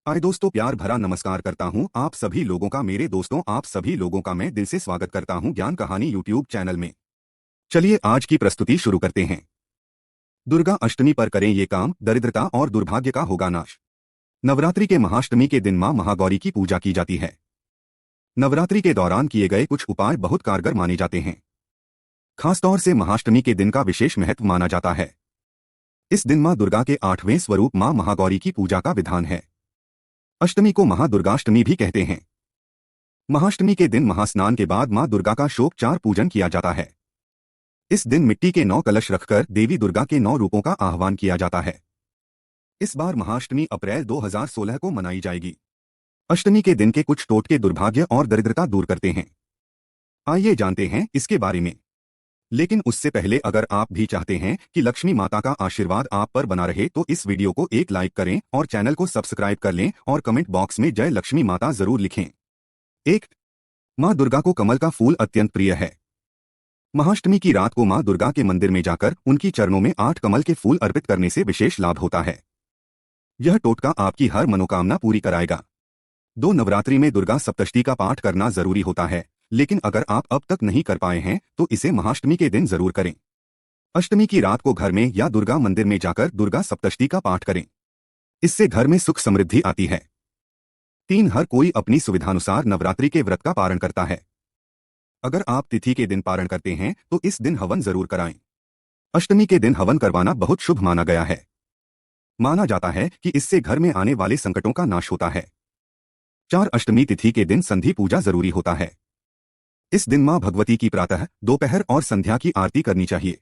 आए दोस्तों, प्यार भरा नमस्कार करता हूं आप सभी लोगों का। मेरे दोस्तों, आप सभी लोगों का मैं दिल से स्वागत करता हूं ज्ञान कहानी यूट्यूब चैनल में। चलिए आज की प्रस्तुति शुरू करते हैं। दुर्गा अष्टमी पर करें ये काम, दरिद्रता और दुर्भाग्य का होगा नाश। नवरात्रि के महाअष्टमी के दिन मां महागौरी की पूजा की जाती है। नवरात्रि के दौरान किए गए कुछ उपाय बहुत कारगर माने जाते हैं। खासतौर से महाअष्टमी के दिन का विशेष महत्व माना जाता है। इस दिन मां दुर्गा के 8वें स्वरूप मां महागौरी की पूजा का विधान है। अष्टमी को महादुर्गाष्टमी भी कहते हैं। महाअष्टमी के दिन महास्नान के बाद मां दुर्गा का शोकचार पूजन किया जाता है। इस दिन मिट्टी के 9 कलश रखकर देवी दुर्गा के 9 रूपों का आह्वान किया जाता है। इस बार महाअष्टमी अप्रैल 2016 को मनाई जाएगी। अष्टमी के दिन के कुछ टोटके दुर्भाग्य और दरिद्रता दूर करते हैं। आइए जानते हैं इसके बारे में। लेकिन उससे पहले अगर आप भी चाहते हैं कि लक्ष्मी माता का आशीर्वाद आप पर बना रहे तो इस वीडियो को एक लाइक करें और चैनल को सब्सक्राइब कर लें और कमेंट बॉक्स में जय लक्ष्मी माता जरूर लिखें। 1. मां दुर्गा को कमल का फूल अत्यंत प्रिय है। महाअष्टमी की रात को मां दुर्गा के मंदिर में जाकर उनकी चरणों में 8 कमल के फूल अर्पित करने से विशेष लाभ होता है। यह टोटका आपकी हर मनोकामना पूरी कराएगा। 2. नवरात्रि में दुर्गा सप्तशती का पाठ करना जरूरी होता है, लेकिन अगर आप अब तक नहीं कर पाए हैं तो इसे महाअष्टमी के दिन जरूर करें। अष्टमी की रात को घर में या दुर्गा मंदिर में जाकर दुर्गा सप्तशती का पाठ करें। इससे घर में सुख समृद्धि आती है। 3. हर कोई अपनी सुविधानुसार नवरात्रि के व्रत का पारण करता है। अगर आप तिथि के दिन पारण करते हैं तो इस दिन हवन जरूर कराएं। अष्टमी के दिन हवन करवाना बहुत शुभ माना गया है। माना जाता है कि इससे घर में आने वाले संकटों का नाश होता है। 4. अष्टमी तिथि के दिन संधि पूजा जरूरी होता है। इस दिन मां भगवती की प्रातः, दोपहर और संध्या की आरती करनी चाहिए।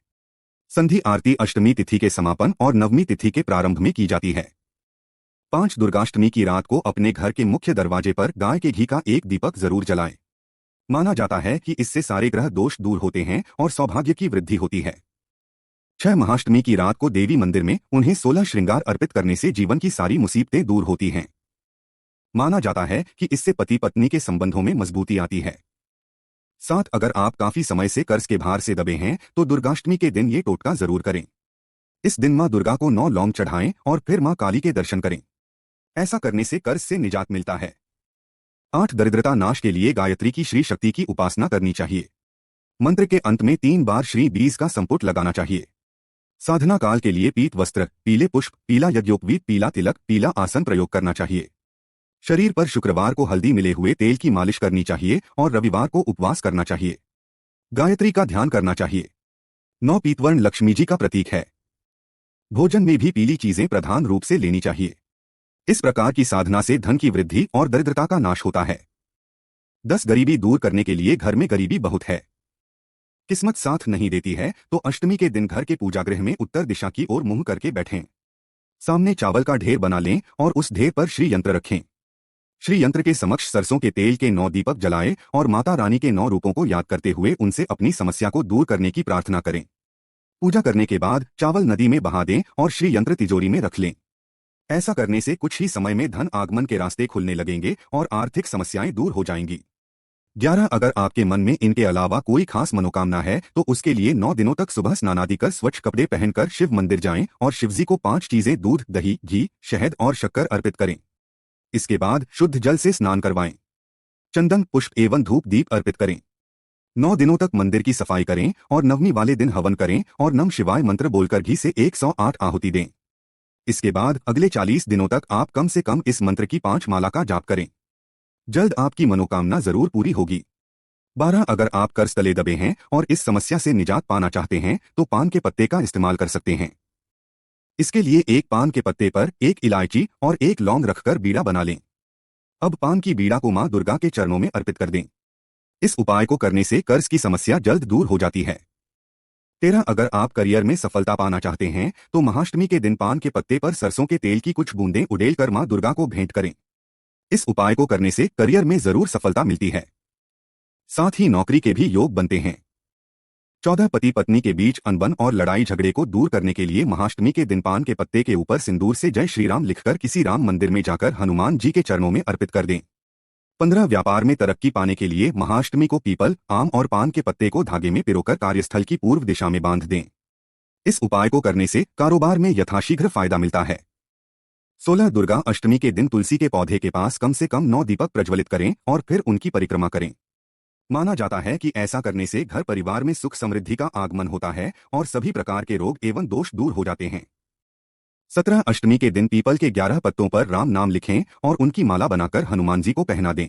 संधि आरती अष्टमी तिथि के समापन और नवमी तिथि के प्रारंभ में की जाती है। 5. दुर्गाष्टमी की रात को अपने घर के मुख्य दरवाजे पर गाय के घी का एक दीपक जरूर जलाएं। माना जाता है कि इससे सारे ग्रह दोष दूर होते हैं और सौभाग्य की वृद्धि होती है। 6. महाअष्टमी की रात को देवी मंदिर में उन्हें 16 श्रृंगार अर्पित करने से जीवन की सारी मुसीबतें दूर होती हैं। माना जाता है कि इससे पति पत्नी के संबंधों में मजबूती आती है। 7. अगर आप काफी समय से कर्ज के भार से दबे हैं तो दुर्गाष्टमी के दिन ये टोटका जरूर करें। इस दिन मां दुर्गा को 9 लौंग चढ़ाएं और फिर मां काली के दर्शन करें। ऐसा करने से कर्ज से निजात मिलता है। 8. दरिद्रता नाश के लिए गायत्री की श्री शक्ति की उपासना करनी चाहिए। मंत्र के अंत में 3 बार श्री बीज का संपुट लगाना चाहिए। साधना काल के लिए पीत वस्त्र, पीले पुष्प, पीला यज्ञोपवीत, पीला तिलक, पीला आसन प्रयोग करना चाहिए। शरीर पर शुक्रवार को हल्दी मिले हुए तेल की मालिश करनी चाहिए और रविवार को उपवास करना चाहिए। गायत्री का ध्यान करना चाहिए। 9. पीतवर्ण लक्ष्मी जी का प्रतीक है। भोजन में भी पीली चीजें प्रधान रूप से लेनी चाहिए। इस प्रकार की साधना से धन की वृद्धि और दरिद्रता का नाश होता है। 10. गरीबी दूर करने के लिए घर में गरीबी बहुत है, किस्मत साथ नहीं देती है तो अष्टमी के दिन घर के पूजागृह में उत्तर दिशा की ओर मुंह करके बैठें। सामने चावल का ढेर बना लें और उस ढेर पर श्री यंत्र रखें। श्री यंत्र के समक्ष सरसों के तेल के 9 दीपक जलाएं और माता रानी के 9 रूपों को याद करते हुए उनसे अपनी समस्या को दूर करने की प्रार्थना करें। पूजा करने के बाद चावल नदी में बहा दें और श्री यंत्र तिजोरी में रख लें। ऐसा करने से कुछ ही समय में धन आगमन के रास्ते खुलने लगेंगे और आर्थिक समस्याएं दूर हो जाएंगी। 11. अगर आपके मन में इनके अलावा कोई खास मनोकामना है तो उसके लिए 9 दिनों तक सुबह स्नानादि कर स्वच्छ कपड़े पहनकर शिव मंदिर जाएं और शिवजी को 5 चीजें दूध, दही, घी, शहद और शक्कर अर्पित करें। इसके बाद शुद्ध जल से स्नान करवाएं। चंदन, पुष्प एवं धूप दीप अर्पित करें। 9 दिनों तक मंदिर की सफाई करें और नवमी वाले दिन हवन करें और नम शिवाय मंत्र बोलकर घी से 108 आहुति दें। इसके बाद अगले 40 दिनों तक आप कम से कम इस मंत्र की 5 माला का जाप करें। जल्द आपकी मनोकामना जरूर पूरी होगी। 12. अगर आप कर्ज तले दबे हैं और इस समस्या से निजात पाना चाहते हैं तो पान के पत्ते का इस्तेमाल कर सकते हैं। इसके लिए एक पान के पत्ते पर 1 इलायची और 1 लौंग रखकर बीड़ा बना लें। अब पान की बीड़ा को मां दुर्गा के चरणों में अर्पित कर दें। इस उपाय को करने से कर्ज की समस्या जल्द दूर हो जाती है। 13. अगर आप करियर में सफलता पाना चाहते हैं तो महाअष्टमी के दिन पान के पत्ते पर सरसों के तेल की कुछ बूंदें उड़ेल कर मां दुर्गा को भेंट करें। इस उपाय को करने से करियर में जरूर सफलता मिलती है। साथ ही नौकरी के भी योग बनते हैं। 14. पति पत्नी के बीच अनबन और लड़ाई झगड़े को दूर करने के लिए महाअष्टमी के दिन पान के पत्ते के ऊपर सिंदूर से जय श्री राम लिखकर किसी राम मंदिर में जाकर हनुमान जी के चरणों में अर्पित कर दें। 15. व्यापार में तरक्की पाने के लिए महाअष्टमी को पीपल, आम और पान के पत्ते को धागे में पिरोकर कार्यस्थल की पूर्व दिशा में बांध दें। इस उपाय को करने से कारोबार में यथाशीघ्र फायदा मिलता है। 16 दुर्गा अष्टमी के दिन तुलसी के पौधे के पास कम से कम 9 दीपक प्रज्वलित करें और फिर उनकी परिक्रमा करें। माना जाता है कि ऐसा करने से घर परिवार में सुख समृद्धि का आगमन होता है और सभी प्रकार के रोग एवं दोष दूर हो जाते हैं। 17 अष्टमी के दिन पीपल के 11 पत्तों पर राम नाम लिखें और उनकी माला बनाकर हनुमान जी को पहना दें।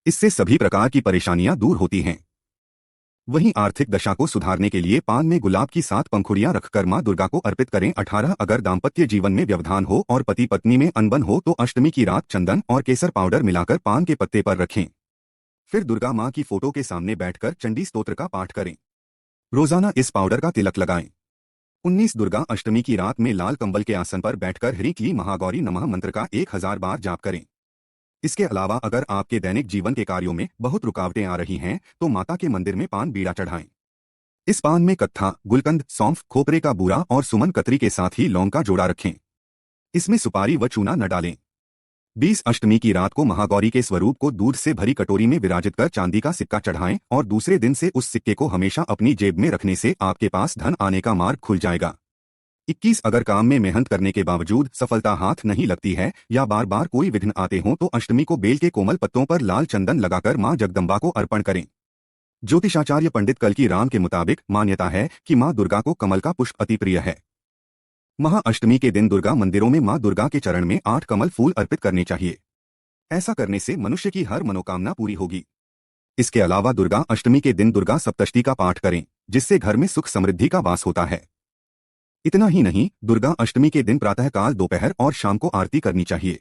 इससे सभी प्रकार की परेशानियां दूर होती हैं। वहीं आर्थिक दशा को सुधारने के लिए पान में गुलाब की 7 पंखुड़ियां रखकर मां दुर्गा को अर्पित करें। 18 अगर दाम्पत्य जीवन में व्यवधान हो और पति पत्नी में अनबन हो तो अष्टमी की रात चंदन और केसर पाउडर मिलाकर पान के पत्ते पर रखें। फिर दुर्गा मां की फोटो के सामने बैठकर चंडी स्तोत्र का पाठ करें। रोजाना इस पाउडर का तिलक लगाएं। 19 दुर्गा अष्टमी की रात में लाल कंबल के आसन पर बैठकर ह्रीं क्लीं महागौरी नमः मंत्र का 1000 बार जाप करें। इसके अलावा अगर आपके दैनिक जीवन के कार्यों में बहुत रुकावटें आ रही हैं तो माता के मंदिर में पान बीड़ा चढ़ाएं। इस पान में कत्था, गुलकंद, सौंफ, खोपरे का बूरा और सुमन कतरी के साथ ही लौंग का जोड़ा रखें। इसमें सुपारी व चूना न डालें। 20 अष्टमी की रात को महागौरी के स्वरूप को दूध से भरी कटोरी में विराजित कर चांदी का सिक्का चढ़ाएं और दूसरे दिन से उस सिक्के को हमेशा अपनी जेब में रखने से आपके पास धन आने का मार्ग खुल जाएगा। 21 अगर काम में मेहनत करने के बावजूद सफलता हाथ नहीं लगती है या बार बार कोई विघ्न आते हों तो अष्टमी को बेल के कोमल पत्तों पर लाल चंदन लगाकर मां जगदम्बा को अर्पण करें। ज्योतिषाचार्य पंडित कल्की राम के मुताबिक मान्यता है कि मां दुर्गा को कमल का पुष्प अति प्रिय है। महाअष्टमी के दिन दुर्गा मंदिरों में मां दुर्गा के चरण में 8 कमल फूल अर्पित करने चाहिए। ऐसा करने से मनुष्य की हर मनोकामना पूरी होगी। इसके अलावा दुर्गा अष्टमी के दिन दुर्गा सप्तशती का पाठ करें, जिससे घर में सुख समृद्धि का वास होता है। इतना ही नहीं, दुर्गा अष्टमी के दिन प्रातःकाल, दोपहर और शाम को आरती करनी चाहिए।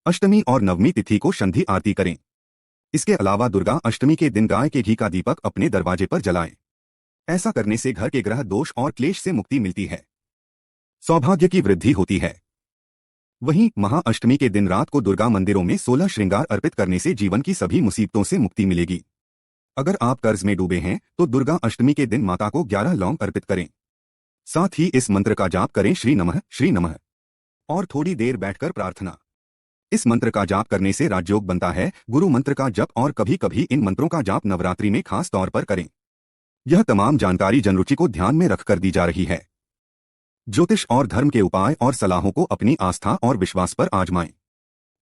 अष्टमी और नवमी तिथि को संधि आरती करें। इसके अलावा दुर्गा अष्टमी के दिन गाय के घी का दीपक अपने दरवाजे पर जलाएं। ऐसा करने से घर के ग्रह दोष और क्लेश से मुक्ति मिलती है, सौभाग्य की वृद्धि होती है। वहीं महाअष्टमी के दिन रात को दुर्गा मंदिरों में 16 श्रृंगार अर्पित करने से जीवन की सभी मुसीबतों से मुक्ति मिलेगी। अगर आप कर्ज में डूबे हैं तो दुर्गा अष्टमी के दिन माता को 11 लौंग अर्पित करें। साथ ही इस मंत्र का जाप करें, श्री नमः, और थोड़ी देर बैठकर प्रार्थना। इस मंत्र का जाप करने से राजयोग बनता है। गुरु मंत्र का जप और कभी कभी इन मंत्रों का जाप नवरात्रि में खास तौर पर करें। यह तमाम जानकारी जनरुचि को ध्यान में रखकर दी जा रही है। ज्योतिष और धर्म के उपाय और सलाहों को अपनी आस्था और विश्वास पर आजमाएं।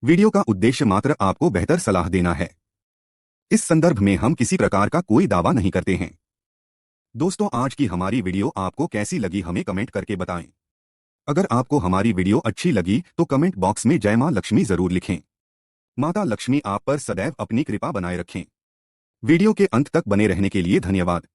वीडियो का उद्देश्य मात्र आपको बेहतर सलाह देना है। इस संदर्भ में हम किसी प्रकार का कोई दावा नहीं करते हैं। दोस्तों, आज की हमारी वीडियो आपको कैसी लगी हमें कमेंट करके बताएं। अगर आपको हमारी वीडियो अच्छी लगी तो कमेंट बॉक्स में जय मां लक्ष्मी जरूर लिखें। माता लक्ष्मी आप पर सदैव अपनी कृपा बनाए रखें। वीडियो के अंत तक बने रहने के लिए धन्यवाद।